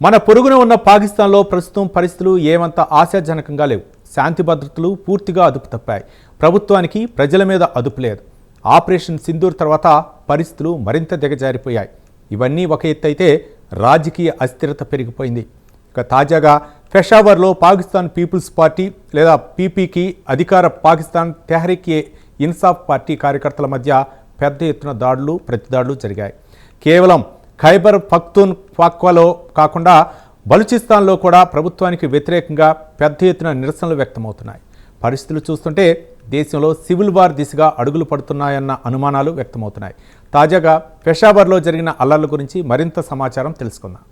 మన పొరుగున ఉన్న పాకిస్తాన్లో ప్రస్తుతం పరిస్థితులు ఏమంత ఆశాజనకంగా లేవు. శాంతి భద్రతలు పూర్తిగా అదుపు తప్పాయి. ప్రభుత్వానికి ప్రజల మీద అదుపు లేదు. ఆపరేషన్ సింధూర్ తర్వాత పరిస్థితులు మరింత దిగజారిపోయాయి. ఇవన్నీ ఒక ఎత్తు అయితే రాజకీయ అస్థిరత పెరిగిపోయింది. ఇక తాజాగా పెషావర్లో పాకిస్తాన్ పీపుల్స్ పార్టీ లేదా పీపీకి అధికార పాకిస్తాన్ తెహ్రీక్ ఇన్సాఫ్ పార్టీ కార్యకర్తల మధ్య పెద్ద ఎత్తున దాడులు ప్రతిదాడులు జరిగాయి. కేవలం ఖైబర్ పఖ్తూన్ఖ్వాలో కాకుండా బలూచిస్తాన్లో కూడా ప్రభుత్వానికి వ్యతిరేకంగా పెద్ద ఎత్తున నిరసనలు వ్యక్తమవుతున్నాయి. పరిస్థితులు చూస్తుంటే దేశంలో సివిల్ వార్ దిశగా అడుగులు పడుతున్నాయన్న అనుమానాలు వ్యక్తమవుతున్నాయి. తాజాగా పెషావర్లో జరిగిన అల్లర్ల గురించి మరింత సమాచారం తెలుసుకుందాం.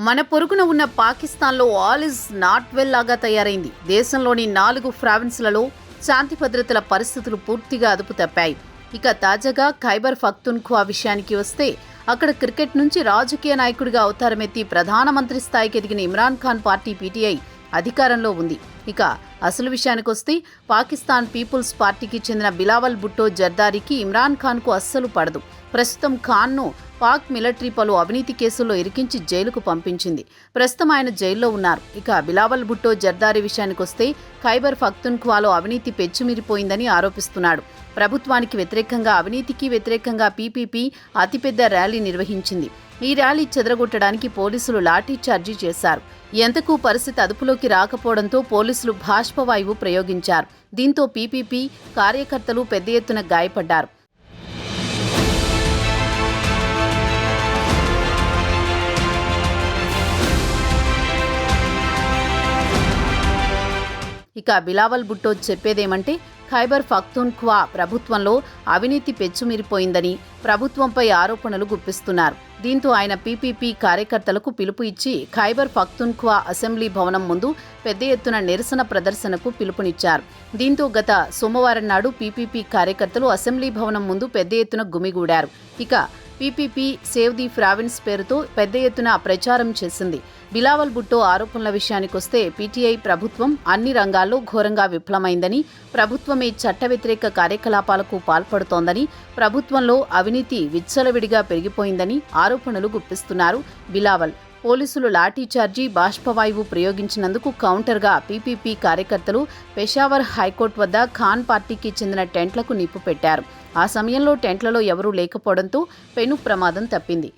మన పొరుగున ఉన్న పాకిస్తాన్లో ఆల్ ఇస్ నాట్ వెల్ లాగా తయారైంది. దేశంలోని 4 ప్రావిన్స్లలో శాంతి భద్రతల పరిస్థితులు పూర్తిగా అదుపు తప్పాయి. ఇక తాజాగా ఖైబర్ పఖ్తూన్ఖ్వా విషయానికి వస్తే అక్కడ క్రికెట్ నుంచి రాజకీయ నాయకుడిగా అవతారమెత్తి ప్రధానమంత్రి స్థాయికి ఎదిగిన ఇమ్రాన్ ఖాన్ పార్టీ పీటీఐ అధికారంలో ఉంది. ఇక అసలు విషయానికి వస్తే పాకిస్తాన్ పీపుల్స్ పార్టీకి చెందిన బిలావల్ భుట్టో జర్దారీకి ఇమ్రాన్ ఖాన్కు అస్సలు పడదు. ప్రస్తుతం ఖాన్ను పాక్ మిలిటరీ పలు అవినీతి కేసుల్లో ఇరికించి జైలుకు పంపించింది. ప్రస్తుతం ఆయన జైల్లో ఉన్నారు. ఇక బిలావల్ భుట్టో జర్దారీ విషయానికి వస్తే ఖైబర్ పఖ్తూన్ఖ్వాలో అవినీతి పెచ్చుమిరిపోయిందని ఆరోపిస్తున్నాడు. ప్రభుత్వానికి వ్యతిరేకంగా అవినీతికి వ్యతిరేకంగా పీపీపీ అతిపెద్ద ర్యాలీ నిర్వహించింది. ఈ ర్యాలీ చెదరగొట్టడానికి పోలీసులు లాఠీ చార్జీ చేశారు. ఎంతకు పరిస్థితి అదుపులోకి రాకపోవడంతో పోలీసులు బాష్పవాయువు ప్రయోగించారు. దీంతో పీపీపీ కార్యకర్తలు పెద్ద ఎత్తున గాయపడ్డారు. ఇక బిలావల్ భుట్టో చెప్పేదేమంటే ఖైబర్ పఖ్తూన్ఖ్వా ప్రభుత్వంలో అవినీతి పెచ్చుమీరిపోయిందని ప్రభుత్వంపై ఆరోపణలు గుప్పిస్తున్నారు. దీంతో ఆయన పీపీపీ కార్యకర్తలకు పిలుపు ఇచ్చి ఖైబర్ పఖ్తూన్ఖ్వా అసెంబ్లీ భవనం ముందు పెద్ద ఎత్తున నిరసన ప్రదర్శనకు పిలుపునిచ్చారు. దీంతో గత సోమవారం నాడు పీపీపీ కార్యకర్తలు అసెంబ్లీ భవనం ముందు పెద్ద ఎత్తున గుమిగూడారు. ఇక పీపీపీ సేవ్ ది ప్రావిన్స్ పేరుతో పెద్ద ఎత్తున ప్రచారం చేసింది. బిలావల్ భుట్టో ఆరోపణల విషయానికొస్తే పీటీఐ ప్రభుత్వం అన్ని రంగాల్లో ఘోరంగా విఫలమైందని, ప్రభుత్వమే చట్ట వ్యతిరేక కార్యకలాపాలకు పాల్పడుతోందని, ప్రభుత్వంలో అవినీతి విచ్చలవిడిగా పెరిగిపోయిందని ఆరోపణలు గుప్పిస్తున్నారు బిలావల్. పోలీసులు లాఠీచార్జీ బాష్పవాయువు ప్రయోగించినందుకు కౌంటర్గా పీపీపీ కార్యకర్తలు పెషావర్ హైకోర్టు వద్ద ఖాన్ పార్టీకి చెందిన టెంట్లకు నిప్పు పెట్టారు. ఆ సమయంలో టెంట్లలో ఎవరూ లేకపోవడంతో పెను ప్రమాదం తప్పింది.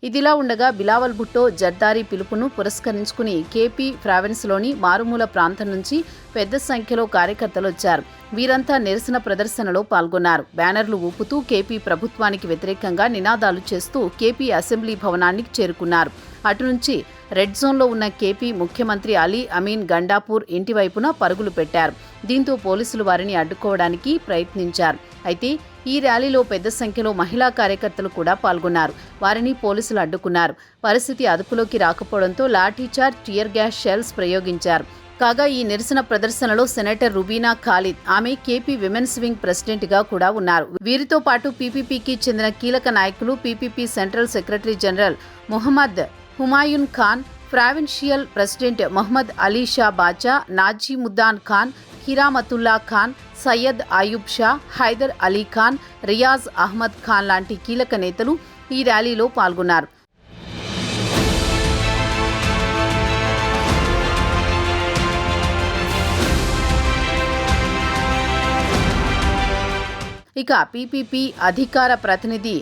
ఇదిలా ఉండగా బిలావల్ భుట్టో జర్దారీ పిలుపును పురస్కరించుకుని కేపీ ప్రావిన్స్లోని మారుమూల ప్రాంతం నుంచి పెద్ద సంఖ్యలో కార్యకర్తలు వచ్చారు. వీరంతా నిరసన ప్రదర్శనలో పాల్గొన్నారు. బ్యానర్లు ఊపుతూ కేపీ ప్రభుత్వానికి వ్యతిరేకంగా నినాదాలు చేస్తూ కేపీ అసెంబ్లీ భవనానికి చేరుకున్నారు. అటు నుంచి రెడ్ జోన్లో ఉన్న కేపీ ముఖ్యమంత్రి అలీ అమీన్ గండాపూర్ ఇంటి వైపున పరుగులు పెట్టారు. దీంతో పోలీసులు వారిని అడ్డుకోవడానికి ప్రయత్నించారు. అయితే ఈ ర్యాలీలో పెద్ద సంఖ్యలో మహిళా కార్యకర్తలు కూడా పాల్గొన్నారు. వారిని పోలీసులు అడ్డుకున్నారు. పరిస్థితి అదుపులోకి రాకపోవడంతో లాఠీచార్జ్, టియర్ గ్యాస్ షెల్స్ ప్రయోగించారు. కాగా ఈ నిరసన ప్రదర్శనలో సెనేటర్ రుబీనా ఖాలిద్, ఆమె కేపీ విమెన్స్ వింగ్ ప్రెసిడెంట్గా కూడా ఉన్నారు. వీరితో పాటు పీపీపీకి చెందిన కీలక నాయకులు PPP central secretary general Muhammad Humayun Khan, provincial president Mohammad Ali Shah Bacha, Nazimuddin Khan, హిరామతుల్లా ఖాన్, సయ్యద్ అయూబ్ షా, హైదర్ అలీ ఖాన్, రియాజ్ అహ్మద్ ఖాన్ లాంటి కీలక నేతలు ఈ ర్యాలీలో పాల్గొన్నారు. ఇక పీపీపీ అధికార ప్రతినిధి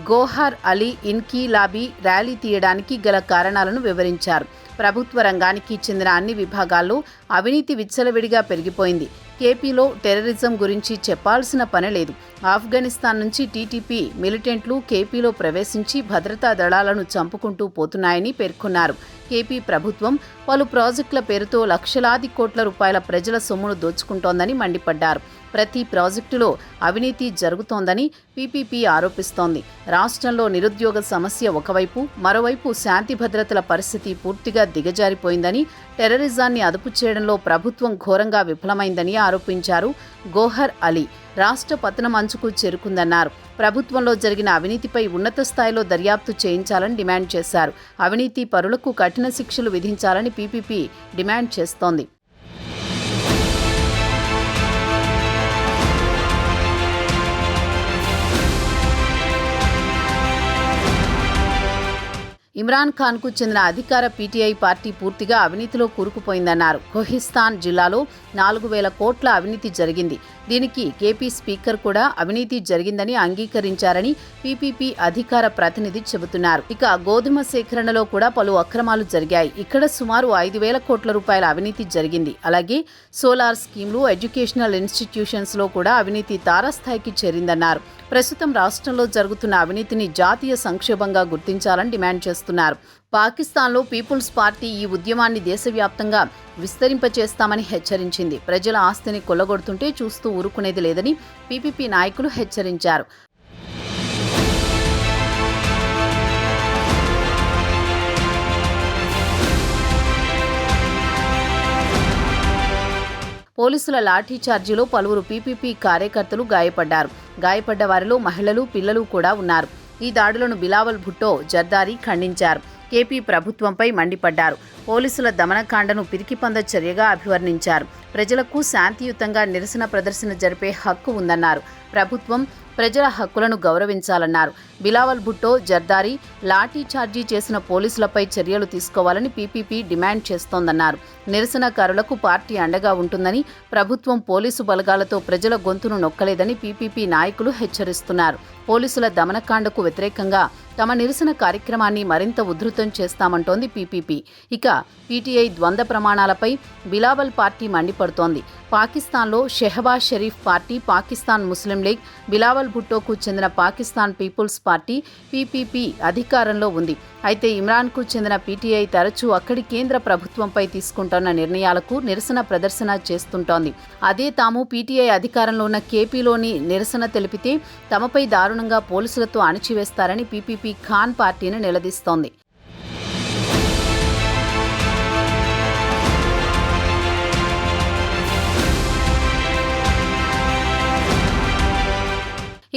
గోహర్ అలీ ఇన్కీలాబీ ర్యాలీ తీయడానికి గల కారణాలను వివరించారు. ప్రభుత్వ రంగానికి చెందిన అన్ని విభాగాల్లో అవినీతి విచ్చలవిడిగా పెరిగిపోయింది. కేపీలో టెర్రరిజం గురించి చెప్పాల్సిన పని లేదు. ఆఫ్ఘనిస్తాన్ నుంచి టీటీపీ మిలిటెంట్లు కేపీలో ప్రవేశించి భద్రతా దళాలను చంపుకుంటూ పోతున్నాయని పేర్కొన్నారు. కేపీ ప్రభుత్వం పలు ప్రాజెక్టుల పేరుతో లక్షలాది కోట్ల రూపాయల ప్రజల సొమ్మును దోచుకుంటోందని మండిపడ్డారు. ప్రతి ప్రాజెక్టులో అవినీతి జరుగుతోందని పీపీపీ ఆరోపిస్తోంది. రాష్ట్రంలో నిరుద్యోగ సమస్య ఒకవైపు, మరోవైపు శాంతి భద్రతల పరిస్థితి పూర్తిగా దిగజారిపోయిందని, టెర్రరిజాన్ని అదుపు చేయడంలో ప్రభుత్వం ఘోరంగా విఫలమైందని ఆరోపించారు గోహర్ అలీ. రాష్ట్ర పతనం అంచుకు చేరుకుందన్నారు. ప్రభుత్వంలో జరిగిన అవినీతిపై ఉన్నత స్థాయిలో దర్యాప్తు చేయించాలని డిమాండ్ చేశారు. అవినీతి పరులకు కఠిన శిక్షలు విధించాలని పీపీపీ డిమాండ్ చేస్తోంది. ఇమ్రాన్ ఖాన్కు చెందిన అధికార పీటీఐ పార్టీ పూర్తిగా అవినీతిలో కూరుకుపోయిందన్నారు. కోహిస్తాన్ జిల్లాలో 4,000 కోట్ల అవినీతి జరిగింది. దీనికి కేపీ స్పీకర్ కూడా అవినీతి జరిగిందని అంగీకరించారని పీపీపీ అధికార ప్రతినిధి చెబుతున్నారు. ఇక గోధుమ సేకరణలో కూడా పలు అక్రమాలు జరిగాయి. ఇక్కడ సుమారు 5,000 కోట్ల రూపాయల అవినీతి జరిగింది. అలాగే సోలార్ స్కీమ్లు, ఎడ్యుకేషనల్ ఇన్స్టిట్యూషన్స్లో కూడా అవినీతి తారాస్థాయికి చేరిందన్నారు. ప్రస్తుతం రాష్ట్రంలో జరుగుతున్న అవినీతిని జాతీయ సంక్షోభంగా గుర్తించాలని డిమాండ్ చేస్తున్నారు. పాకిస్తాన్లో పీపుల్స్ పార్టీ ఈ ఉద్యమాన్ని దేశవ్యాప్తంగా విస్తరింపచేస్తామని హెచ్చరించింది. ప్రజల ఆస్తిని కొల్లగొడుతుంటే చూస్తూ ఊరుకునేది లేదని పీపీపీ నాయకులు హెచ్చరించారు. పోలీసుల లాఠీ చార్జీలో పలువురు పీపీపీ కార్యకర్తలు గాయపడ్డారు. గాయపడ్డ వారిలో మహిళలు, పిల్లలు కూడా ఉన్నారు. ఈ దాడులను బిలావల్ భుట్టో జర్దారీ ఖండించారు. కేపీ ప్రభుత్వంపై మండిపడ్డారు. పోలీసుల దమనకాండను పిరికిపంద చర్యగా అభివర్ణించారు. ప్రజలకు శాంతియుతంగా నిరసన ప్రదర్శన జరిపే హక్కు ఉందన్నారు. ప్రభుత్వం ప్రజల హక్కులను గౌరవించాలన్నారు. బిలావల్ భుట్టో జర్దారీ లాఠీ చార్జీ చేసిన పోలీసులపై చర్యలు తీసుకోవాలని పీపీపీ డిమాండ్ చేస్తోందన్నారు. నిరసనకారులకు పార్టీ అండగా ఉంటుందని, ప్రభుత్వం పోలీసు బలగాలతో ప్రజల గొంతును నొక్కలేదని పీపీపీ నాయకులు హెచ్చరిస్తున్నారు. పోలీసుల దమనకాండకు వ్యతిరేకంగా తమ నిరసన కార్యక్రమాన్ని మరింత ఉధృతం చేస్తామంటోంది పీపీపీ. ఇక పీటీఐ ద్వంద్వ ప్రమాణాలపై బిలావల్ పార్టీ మండిపడుతోంది. పాకిస్తాన్లో షెహబాజ్ షరీఫ్ పార్టీ, పాకిస్తాన్ ముస్లిం లీగ్, బిలావల్ భుట్టోకు చెందిన పాకిస్తాన్ పీపుల్స్ పార్టీ పీపీపీ అధికారంలో ఉంది. అయితే ఇమ్రాన్కు చెందిన పీటీఐ తరచూ అక్కడి కేంద్ర ప్రభుత్వంపై తీసుకుంటున్న నిర్ణయాలకు నిరసన ప్రదర్శన చేస్తుంటోంది. అదే తాము పీటీఐ అధికారంలో ఉన్న కేపీలోని నిరసన తెలిపితే తమపై దారుణంగా పోలీసులతో అణిచివేస్తారని పీపీపీ ఖాన్ పార్టీని నిలదీస్తోంది.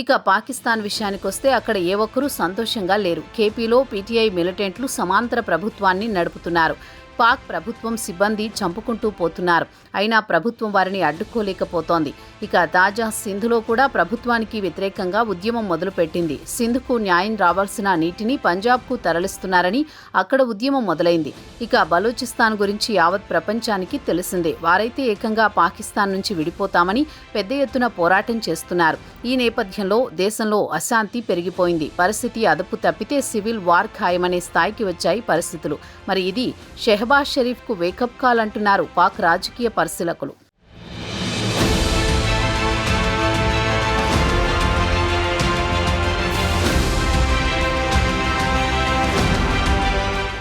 ఇక పాకిస్తాన్ విషయానికొస్తే అక్కడ ఏ ఒక్కరూ సంతోషంగా లేరు. కేపీలో పీటీఐ మిలిటెంట్లు సమాంతర ప్రభుత్వాన్ని నడుపుతున్నారు. పాక్ ప్రభుత్వం సిబ్బంది చంపుకుంటూ పోతున్నారు. అయినా ప్రభుత్వం వారిని అడ్డుకోలేకపోతోంది. ఇక తాజా సింధులో కూడా ప్రభుత్వానికి వ్యతిరేకంగా ఉద్యమం మొదలుపెట్టింది. సింధుకు న్యాయం రావాల్సిన నీటిని పంజాబ్కు తరలిస్తున్నారని అక్కడ ఉద్యమం మొదలైంది. ఇక బలూచిస్తాన్ గురించి యావత్ ప్రపంచానికి తెలిసిందే. వారైతే ఏకంగా పాకిస్తాన్ నుంచి విడిపోతామని పెద్ద ఎత్తున పోరాటం చేస్తున్నారు. ఈ నేపథ్యంలో దేశంలో అశాంతి పెరిగిపోయింది. పరిస్థితి అదుపు తప్పితే సివిల్ వార్ ఖాయమనే స్థాయికి వచ్చాయి పరిస్థితులు. మరి ఇది షెహబాజ్ షరీఫ్కు వేకప్ కాల్ అంటున్నారు పాక్ రాజకీయ పరిశీలకులు.